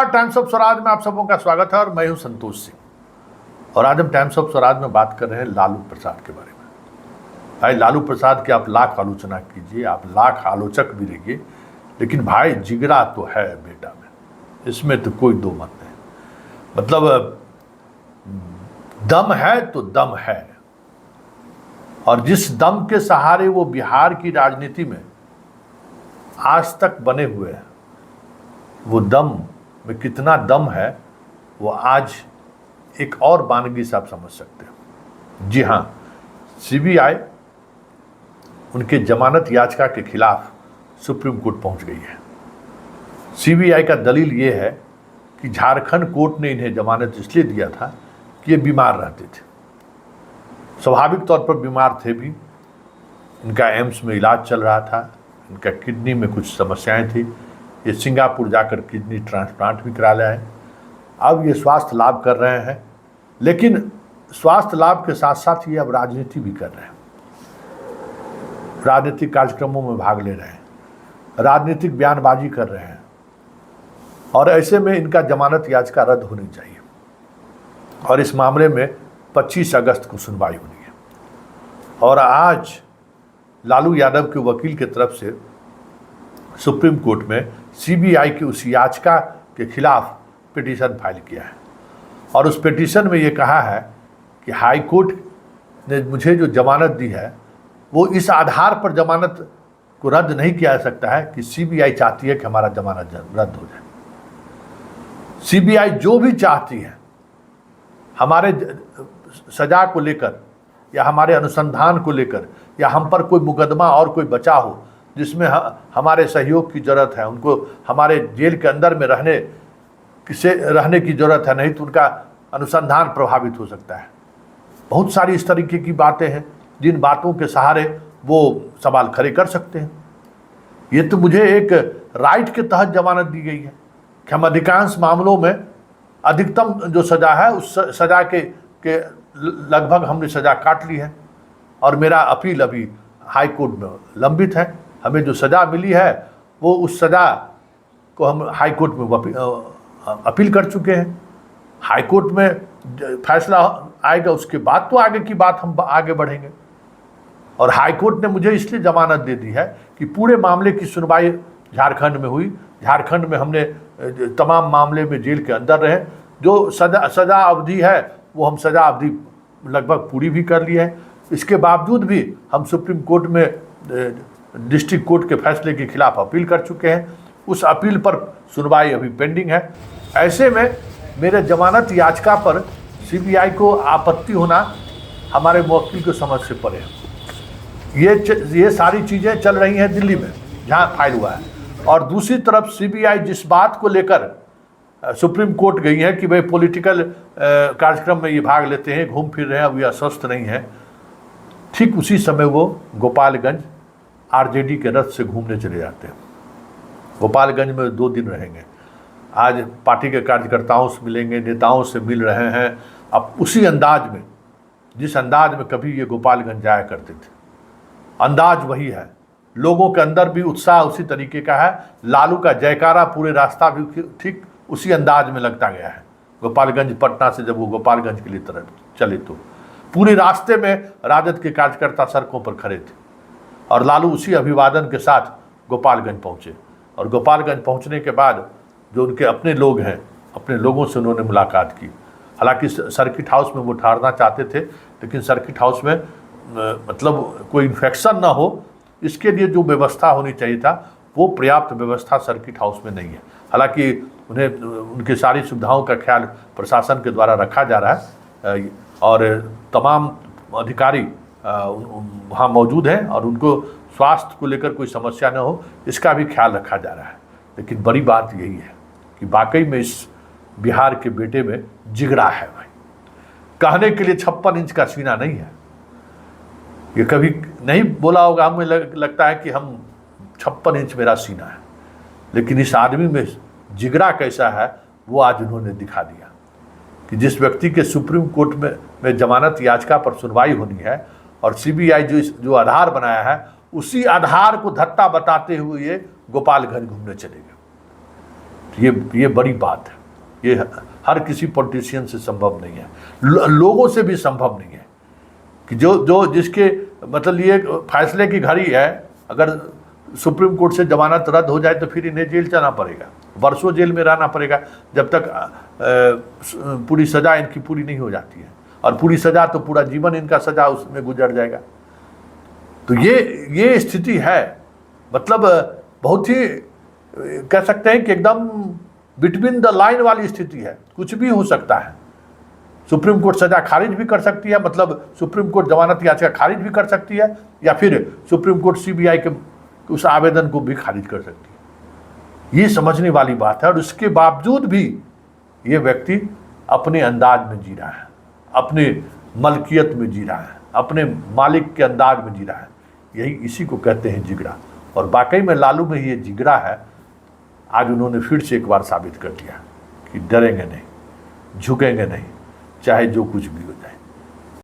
Times of Swaraj में आप सबों का स्वागत है और मैं हूं संतोष सिंह। और आज हम टाइम्स ऑफ स्वराज में बात कर रहे हैं लालू प्रसाद के बारे में। भाई लालू प्रसाद की आप लाख आलोचना कीजिए, आप लाख आलोचक भी रहिए, लेकिन भाई जिगरा तो है बेटा में, इसमें तो कोई दो मत नहीं। मतलब दम है तो दम है, और जिस दम के सहारे वो बिहार की राजनीति में आज तक बने हुए हैं, वो दम में कितना दम है वो आज एक और बानगी से आप समझ सकते हैं। जी हाँ, सीबीआई उनके जमानत याचिका के खिलाफ सुप्रीम कोर्ट पहुंच गई है। सीबीआई का दलील ये है कि झारखंड कोर्ट ने इन्हें जमानत इसलिए दिया था कि ये बीमार रहते थे, स्वाभाविक तौर पर बीमार थे भी, इनका एम्स में इलाज चल रहा था, इनका किडनी में कुछ समस्याएं थी, ये सिंगापुर जाकर किडनी ट्रांसप्लांट भी करा लिया है। अब ये स्वास्थ्य लाभ कर रहे हैं, लेकिन स्वास्थ्य लाभ के साथ साथ ये अब राजनीति भी कर रहे हैं, राजनीतिक कार्यक्रमों में भाग ले रहे हैं, राजनीतिक बयानबाजी कर रहे हैं, और ऐसे में इनका जमानत याचिका रद्द होनी चाहिए। और इस मामले में 25 अगस्त को सुनवाई होनी है। और आज लालू यादव के वकील की तरफ से सुप्रीम कोर्ट में सीबीआई की उस याचिका के खिलाफ पिटीशन फाइल किया है। और उस पिटीशन में ये कहा है कि हाई कोर्ट ने मुझे जो जमानत दी है वो इस आधार पर जमानत को रद्द नहीं किया जा सकता है कि सीबीआई चाहती है कि हमारा जमानत रद्द हो जाए। सीबीआई जो भी चाहती है हमारे सजा को लेकर, या हमारे अनुसंधान को लेकर, या हम पर कोई मुकदमा और कोई बचा हो जिसमें हमारे सहयोग की ज़रूरत है, उनको हमारे जेल के अंदर में रहने की ज़रूरत है, नहीं तो उनका अनुसंधान प्रभावित हो सकता है। बहुत सारी इस तरीके की बातें हैं जिन बातों के सहारे वो सवाल खड़े कर सकते हैं। ये तो मुझे एक राइट के तहत जमानत दी गई है कि हम अधिकांश मामलों में अधिकतम जो सज़ा है उस सज़ा के लगभग हमने सज़ा काट ली है, और मेरा अपील अभी हाई कोर्ट में लंबित है। हमें जो सज़ा मिली है वो उस सज़ा को हम हाई कोर्ट में अपील कर चुके हैं। हाई कोर्ट में फैसला आएगा, उसके बाद तो आगे की बात हम आगे बढ़ेंगे। और हाई कोर्ट ने मुझे इसलिए जमानत दे दी है कि पूरे मामले की सुनवाई झारखंड में हुई। झारखंड में हमने तमाम मामले में जेल के अंदर रहे, जो सज़ा अवधि है वो हम सज़ा अवधि लगभग पूरी भी कर ली है। इसके बावजूद भी हम सुप्रीम कोर्ट में डिस्ट्रिक्ट कोर्ट के फैसले के खिलाफ अपील कर चुके हैं। उस अपील पर सुनवाई अभी पेंडिंग है। ऐसे में मेरे जमानत याचिका पर सीबीआई को आपत्ति होना हमारे मुवक्किल को समझ से परे है। ये सारी चीज़ें चल रही हैं दिल्ली में जहाँ फाइल हुआ है। और दूसरी तरफ सीबीआई जिस बात को लेकर सुप्रीम कोर्ट गई है कि भाई पॉलिटिकल कार्यक्रम में ये भाग लेते हैं, घूम फिर रहे हैं, अब ये अस्वस्थ नहीं है, ठीक उसी समय वो गोपालगंज आरजेडी के रथ से घूमने चले जाते हैं। गोपालगंज में 2 दिन रहेंगे। आज पार्टी के कार्यकर्ताओं से मिलेंगे, नेताओं से मिल रहे हैं। अब उसी अंदाज में, जिस अंदाज में कभी ये गोपालगंज जाया करते थे, अंदाज वही है। लोगों के अंदर भी उत्साह उसी तरीके का है। लालू का जयकारा पूरे रास्ता भी ठीक उसी अंदाज में लगता गया है। गोपालगंज पटना से जब वो गोपालगंज के लिए तरफ चले तो पूरे रास्ते में राजद के कार्यकर्ता सड़कों पर खड़े थे, और लालू उसी अभिवादन के साथ गोपालगंज पहुँचे। और गोपालगंज पहुँचने के बाद जो उनके अपने लोग हैं, अपने लोगों से उन्होंने मुलाकात की। हालांकि सर्किट हाउस में वो ठहरना चाहते थे, लेकिन सर्किट हाउस में मतलब कोई इन्फेक्शन ना हो इसके लिए जो व्यवस्था होनी चाहिए था वो पर्याप्त व्यवस्था सर्किट हाउस में नहीं है। हालांकि उन्हें उनकी सारी सुविधाओं का ख्याल प्रशासन के द्वारा रखा जा रहा है, और तमाम अधिकारी वहाँ मौजूद हैं, और उनको स्वास्थ्य को लेकर कोई समस्या न हो इसका भी ख्याल रखा जा रहा है। लेकिन बड़ी बात यही है कि वाकई में इस बिहार के बेटे में जिगरा है भाई। कहने के लिए 56 इंच का सीना नहीं है। ये कभी नहीं बोला होगा, हमें लगता है कि हम 56 इंच मेरा सीना है, लेकिन इस आदमी में जिगरा कैसा है वो आज उन्होंने दिखा दिया कि जिस व्यक्ति के सुप्रीम कोर्ट में जमानत याचिका पर सुनवाई होनी है, और सीबीआई जो आधार बनाया है उसी आधार को धत्ता बताते हुए ये गोपालगंज घूमने चले गए। ये बड़ी बात है। ये हर किसी पॉलिटिशियन से संभव नहीं है, लोगों से भी संभव नहीं है कि जो जिसके मतलब ये फैसले की घड़ी है, अगर सुप्रीम कोर्ट से जमानत रद्द हो जाए तो फिर इन्हें जेल जाना पड़ेगा, वर्षों जेल में रहना पड़ेगा जब तक पूरी सज़ा इनकी पूरी नहीं हो जाती है। और पूरी सज़ा तो पूरा जीवन इनका सज़ा उसमें गुजर जाएगा। तो ये स्थिति है, मतलब बहुत ही कह सकते हैं कि एकदम बिटवीन द लाइन वाली स्थिति है, कुछ भी हो सकता है। सुप्रीम कोर्ट सज़ा खारिज भी कर सकती है, मतलब सुप्रीम कोर्ट जमानत याचिका खारिज भी कर सकती है, या फिर सुप्रीम कोर्ट सीबीआई के उस आवेदन को भी खारिज कर सकती है। ये समझने वाली बात है। और उसके बावजूद भी ये व्यक्ति अपने अंदाज में जी रहा है, अपने मलकियत में जी रहा है, अपने मालिक के अंदाज में जी रहा है। यही इसी को कहते हैं जिगरा। और वाकई में लालू में ये जिगरा है। आज उन्होंने फिर से एक बार साबित कर दिया कि डरेंगे नहीं, झुकेंगे नहीं, चाहे जो कुछ भी हो।